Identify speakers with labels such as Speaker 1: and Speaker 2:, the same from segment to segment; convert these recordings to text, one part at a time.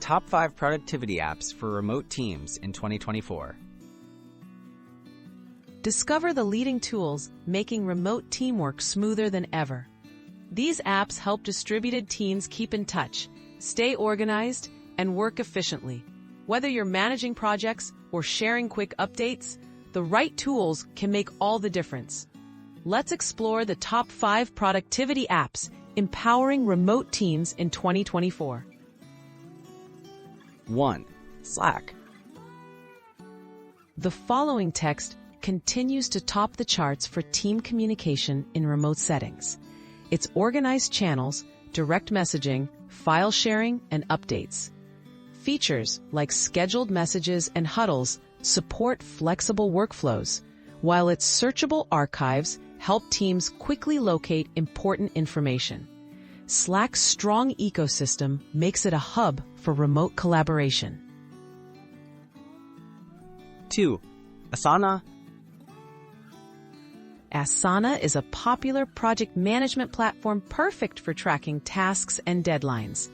Speaker 1: Top 5 productivity apps for remote teams in 2024.
Speaker 2: Discover the leading tools making remote teamwork smoother than ever. These apps help distributed teams keep in touch, stay organized, and work efficiently. Whether you're managing projects or sharing quick updates, the right tools can make all the difference. Let's explore the top 5 productivity apps empowering remote teams in 2024.
Speaker 1: 1. Slack.
Speaker 2: The following text continues to top the charts for team communication in remote settings. It's organized channels, direct messaging, file sharing, and updates. Features like scheduled messages and huddles support flexible workflows, while its searchable archives help teams quickly locate important information. Slack's strong ecosystem makes it a hub for remote collaboration.
Speaker 1: 2. Asana.
Speaker 2: Asana is a popular project management platform perfect for tracking tasks and deadlines.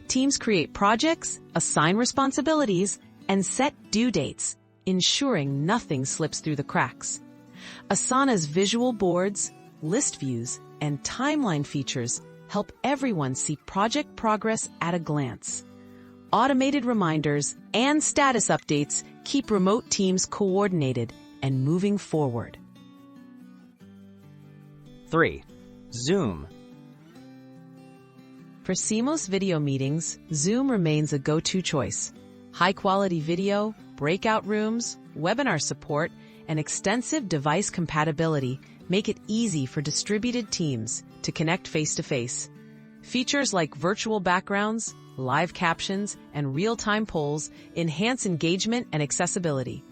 Speaker 2: Teams create projects, assign responsibilities, and set due dates, ensuring nothing slips through the cracks. Asana's visual boards, list views, and timeline features help everyone see project progress at a glance. Automated reminders and status updates keep remote teams coordinated and moving forward.
Speaker 1: 3. Zoom.
Speaker 2: For seamless video meetings, Zoom remains a go-to choice. High-quality video, breakout rooms, webinar support, and extensive device compatibility make it easy for distributed teams to connect face-to-face. Features like virtual backgrounds, live captions, and real-time polls enhance engagement and accessibility.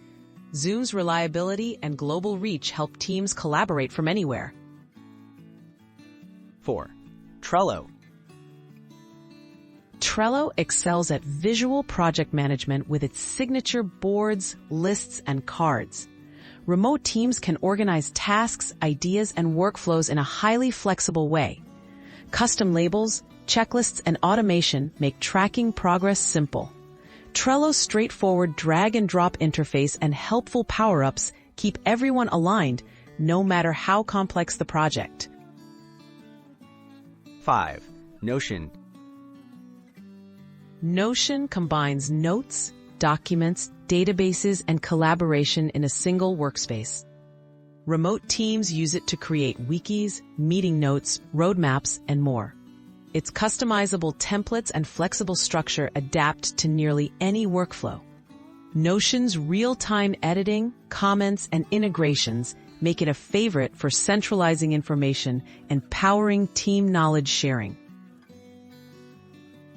Speaker 2: Zoom's reliability and global reach help teams collaborate from anywhere.
Speaker 1: 4. Trello.
Speaker 2: Trello excels at visual project management with its signature boards, lists, and cards. Remote teams can organize tasks, ideas, and workflows in a highly flexible way. Custom labels, checklists, and automation make tracking progress simple. Trello's straightforward drag-and-drop interface and helpful power-ups keep everyone aligned, no matter how complex the project.
Speaker 1: 5. Notion.
Speaker 2: Notion combines notes, documents, databases, and collaboration in a single workspace. Remote teams use it to create wikis, meeting notes, roadmaps, and more. Its customizable templates and flexible structure adapt to nearly any workflow. Notion's real-time editing, comments, and integrations make it a favorite for centralizing information and powering team knowledge sharing.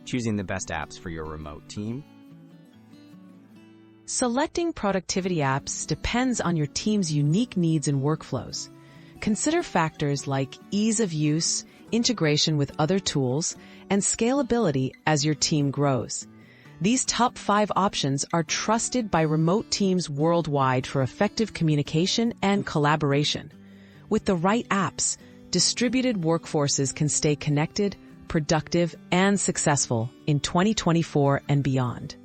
Speaker 1: Choosing the best apps for your remote team.
Speaker 2: Selecting productivity apps depends on your team's unique needs and workflows. Consider factors like ease of use, integration with other tools, and scalability as your team grows. These top 5 options are trusted by remote teams worldwide for effective communication and collaboration. With the right apps, distributed workforces can stay connected, productive, and successful in 2024 and beyond.